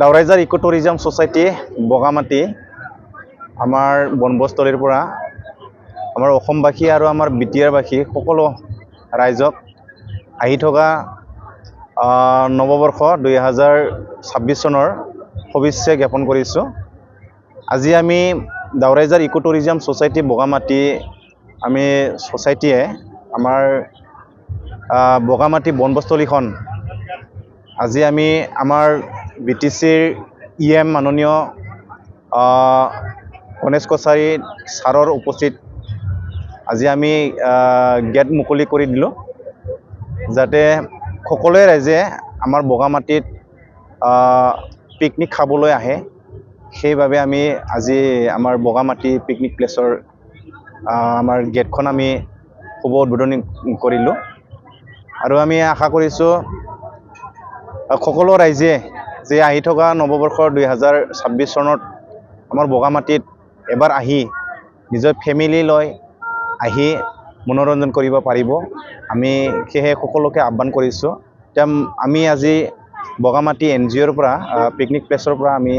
দাওৰাইজাৰ eco tourism society Bogamati আমাৰ বনবস্তলীৰ পৰা আমাৰ অসমবাসী আৰু আমাৰ বিটিয়াৰবাসী সকলো ৰাইজক আহি থকা নৱবৰ্ষ 2026 চনৰ শুভেচ্ছা জ্ঞাপন কৰিছোঁ। আজি আমি দাওৰাইজাৰ ইকো টুৰিজম ছ'চাইটি বগামাটি আমি ছ'চাইটিয়ে আমাৰ বগামাটি বনবস্তলীখন আজি আমি আমাৰ BTCৰ EM মাননীয় গণেশ কছাৰী ছাৰৰ উপস্থিত আজি আমি গেট মুকলি কৰি দিলোঁ, যাতে সকলোৱে ৰাইজে আমাৰ বগামাটিত পিকনিক খাবলৈ আহে। সেইবাবে আমি আজি আমাৰ বগামাটি পিকনিক প্লেচৰ আমাৰ গেটখন আমি শুভ উদ্বোধনী কৰিলোঁ আৰু আমি আশা কৰিছোঁ সকলো ৰাইজে যে আহি থকা নৱবৰ্ষৰ 2026 চনত আমাৰ বগামাটিত এবাৰ আহি নিজৰ ফেমিলি লৈ আহি মনোৰঞ্জন কৰিব পাৰিব। আমি সেয়ে সকলোকে আহ্বান কৰিছোঁ। এতিয়া আমি আজি বগামাটি NGOৰ পৰা পিকনিক প্লেচৰ পৰা আমি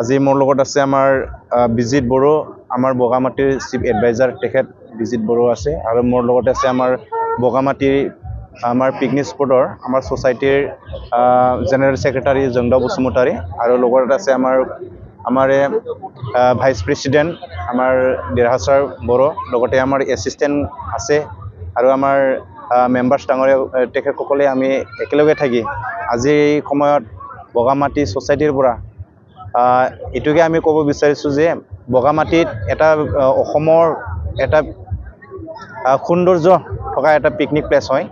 আজি মোৰ লগত আছে আমাৰ বিজিত বড়ো, আমাৰ বগামাটিৰ চিফ এডভাইজাৰ তেখেত বিজিত বড়ো আছে, আৰু মোৰ লগত আছে আমাৰ বগামাটিৰ আমাৰ পিকনিক স্পটৰ আমাৰ ছ'চাইটিৰ জেনেৰেল ছেক্ৰেটাৰী জংদা বসুমতাৰী, আৰু লগত আছে আমাৰ ভাইচ প্ৰেছিডেণ্ট আমাৰ দেৰহাছাৰ বড়ো, লগতে আমাৰ এছিষ্টেণ্ট আছে আৰু আমাৰ মেম্বাৰ্ছ ডাঙৰীয়া তেখেতসকলে আমি একেলগে থাকি আজি এই সময়ত বগামাটি ছ'চাইটিৰ পৰা এইটোকে আমি ক'ব বিচাৰিছোঁ যে বগামাটিত এটা অসমৰ এটা সৌন্দৰ্য থকা এটা পিকনিক প্লেচ হয়।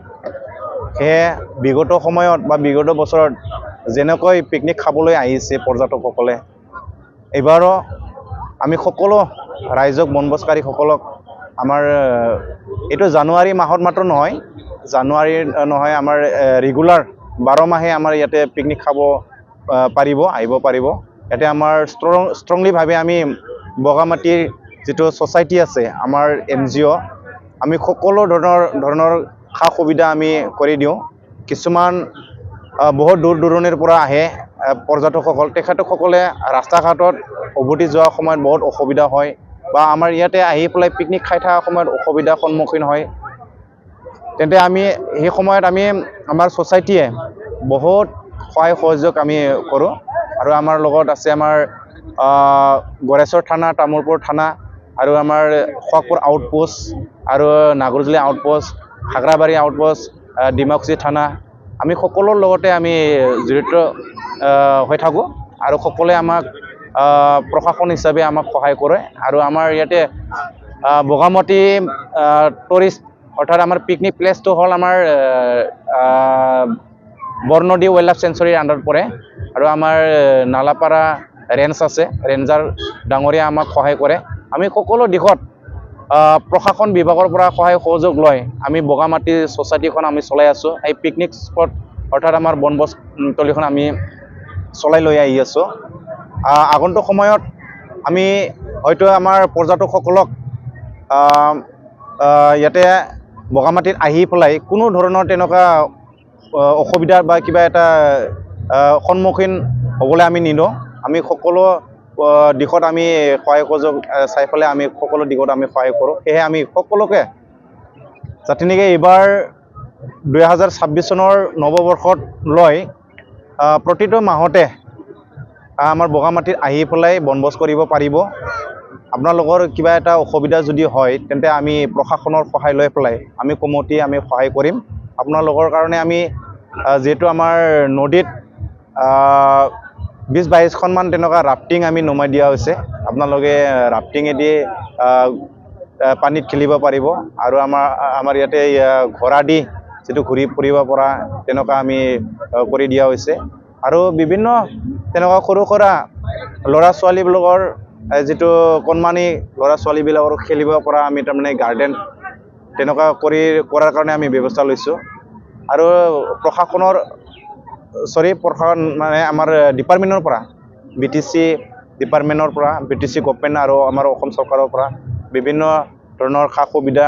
সেয়ে বিগত সময়ত বা বিগত বছৰত যেনেকৈ পিকনিক খাবলৈ আহিছে পৰ্যটকসকলে, এইবাৰো আমি সকলো ৰাইজক বনভোজকাৰীসকলক আমাৰ এইটো জানুৱাৰী মাহত মাত্ৰ নহয়, আমাৰ ৰেগুলাৰ 12 মাহে আমাৰ ইয়াতে পিকনিক খাব পাৰিব, আহিব পাৰিব। ইয়াতে আমাৰ ষ্ট্ৰংলিভাৱে আমি বগামাটিৰ যিটো ছ'চাইটি আছে আমাৰ NGO, আমি সকলো ধৰণৰ সা সুবিধা আমি কৰি দিওঁ। কিছুমান বহুত দূৰ দূৰণিৰ পৰা আহে পৰ্যটকসকল, তেখেতসকলে ৰাস্তা ঘাটত উভতি যোৱাৰ সময়ত বহুত অসুবিধা হয়, বা আমাৰ ইয়াতে আহি পেলাই পিকনিক খাই থকাৰ সময়ত অসুবিধাৰ সন্মুখীন হয়। তেন্তে আমি সেই সময়ত আমাৰ ছ'চাইটিয়ে বহুত সহায় সহযোগ আমি কৰোঁ, আৰু আমাৰ লগত আছে আমাৰ গড়েশ্বৰ থানা, তামোলপুৰ থানা, আৰু আমাৰ খোৱাকপুৰ আউটপোষ্ট, আৰু নাগৰজুলি আউটপোষ্ট, হাগ্ৰাবাৰী আউটপোষ্ট, ডিমাকুছী থানা, আমি সকলোৰ লগতে আমি জড়িত হৈ থাকোঁ, আৰু সকলোৱে আমাক প্ৰশাসন হিচাপে আমাক সহায় কৰে। আৰু আমাৰ ইয়াতে বগামাটি টুৰিষ্ট অৰ্থাৎ আমাৰ পিকনিক প্লেচটো হ'ল আমাৰ বৰনদী ৱাইল্ড লাইফ চেঞ্চুৰীৰ আণ্ডাৰত পৰে, আৰু আমাৰ নালাপাৰা ৰেঞ্জ আছে, ৰেঞ্জাৰ ডাঙৰীয়া আমাক সহায় কৰে। আমি সকলো দিশত প্ৰশাসন বিভাগৰ পৰা সহায় সহযোগ লৈ আমি বগামাটি ছ'চাইটিখন আমি চলাই আছোঁ। এই পিকনিক স্পট অৰ্থাৎ আমাৰ বনভোজস্থলীখন আমি চলাই লৈ আহি আছোঁ। আগন্তুক সময়ত আমি হয়তো আমাৰ পৰ্যটকসকলক ইয়াতে বগামাটিত আহি পেলাই কোনো ধৰণৰ তেনেকুৱা অসুবিধা বা কিবা এটা সন্মুখীন হ'বলৈ আমি নিদিওঁ। আমি সকলো দিশত আমি সহায় সহযোগ চাই পেলাই আমি সকলো দিশত আমি সহায় কৰোঁ। সেয়েহে আমি সকলোকে যাতে নেকি এইবাৰ 2026 চনৰ নৱবৰ্ষত লৈ প্ৰতিটো মাহতে আমাৰ বগামাটিত আহি পেলাই বনভোজ কৰিব পাৰিব। আপোনালোকৰ কিবা এটা অসুবিধা যদি হয়, তেন্তে আমি প্ৰশাসনৰ সহায় লৈ পেলাই আমি কমিটি আমি সহায় কৰিম আপোনালোকৰ কাৰণে। আমি যিহেতু আমাৰ নদীত 20-22খনমান তেনেকুৱা ৰাফটিং আমি নমাই দিয়া হৈছে, আপোনালোকে ৰাফটিঙেদি পানীত খেলিব পাৰিব, আৰু আমাৰ ইয়াতে ঘোঁৰা দি যিটো ঘূৰি ফুৰিব পৰা তেনেকুৱা আমি কৰি দিয়া হৈছে, আৰু বিভিন্ন তেনেকুৱা সৰু সুৰা ল'ৰা ছোৱালীবিলাকৰ যিটো কণমানি ল'ৰা ছোৱালীবিলাকৰ খেলিব পৰা আমি তাৰমানে গাৰ্ডেন তেনেকুৱা কৰাৰ কাৰণে আমি ব্যৱস্থা লৈছোঁ। আৰু প্ৰশাসন মানে আমাৰ ডিপাৰ্টমেণ্টৰ পৰা BTC ডিপাৰ্টমেণ্টৰ পৰা BTC গভৰ্ণমেণ্ট আৰু আমাৰ অসম চৰকাৰৰ পৰা বিভিন্ন ধৰণৰ সা সুবিধা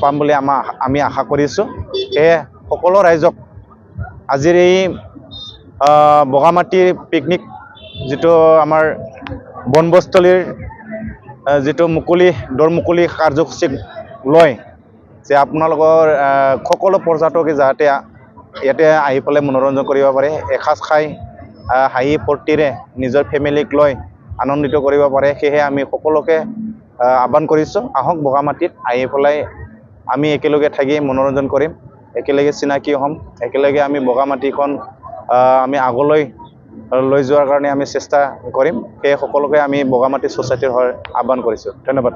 পাম বুলি আমি আশা কৰিছোঁ। সেয়ে সকলো ৰাইজক আজিৰ এই বগামাটি পিকনিক যিটো আমাৰ বনভোজস্থলীৰ যিটো দৰ মুকলি কাৰ্যসূচী লয় যে আপোনালোকৰ সকলো পৰ্যটকে যাতে ইয়াতে আহি পেলাই মনোৰঞ্জন কৰিব পাৰে, এসাঁজ খাই হাঁহি ফূৰ্তিৰে নিজৰ ফেমিলিক লৈ আনন্দিত কৰিব পাৰে। সেয়েহে আমি সকলোকে আহ্বান কৰিছোঁ, আহক বগামাটিত আহি পেলাই আমি একেলগে থাকি মনোৰঞ্জন কৰিম, একেলগে চিনাকি হ'ম, একেলগে আমি বগামাটিখন আমি আগলৈ লৈ যোৱাৰ কাৰণে আমি চেষ্টা কৰিম। সেয়ে সকলোকে আমি বগামাটি ছ'চাইটিৰ হৈ আহ্বান কৰিছোঁ। ধন্যবাদ।